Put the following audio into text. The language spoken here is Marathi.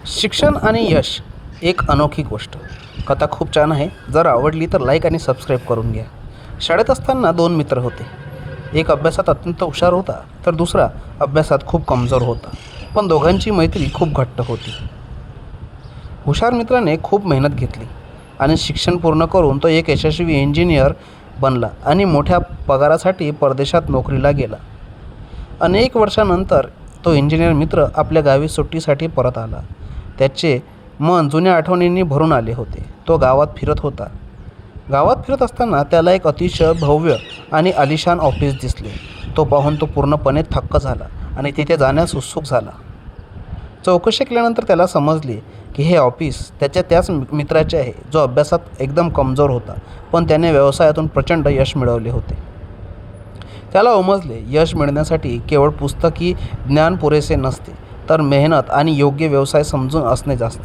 शिक्षण आणि यश एक अनोखी गोष्ट. कथा खूप छान आहे. जर आवडली तर लाईक आणि सबस्क्राईब करून घ्या. शाळेत असताना दोन मित्र होते. एक अभ्यासात अत्यंत हुशार होता, तर दुसरा अभ्यासात खूप कमजोर होता. पण दोघांची मैत्री खूप घट्ट होती. हुशार मित्राने खूप मेहनत घेतली आणि शिक्षण पूर्ण करून तो एक यशस्वी इंजिनियर बनला आणि मोठ्या पगारासाठी परदेशात नोकरीला गेला. अनेक वर्षानंतर तो इंजिनियर मित्र आपल्या गावी सुट्टीसाठी परत आला. त्याचे मन जुन्या आठवणींनी भरून आले होते. तो गावात फिरत होता. गावात फिरत असताना त्याला एक अतिशय भव्य आणि आलिशान ऑफिस दिसले. तो पाहून तो पूर्णपणे थक्क झाला आणि तिथे जाण्यास उत्सुक झाला. चौकशी केल्यानंतर त्याला समजले की हे ऑफिस त्याच मित्राचे आहे, जो अभ्यासात एकदम कमजोर होता, पण त्याने व्यवसायातून प्रचंड यश मिळवले होते. त्याला समजले, यश मिळण्यासाठी केवळ पुस्तकी ज्ञान पुरेसे नसते, तर मेहनत आणि योग्य व्यवसाय समजून असणे जास्त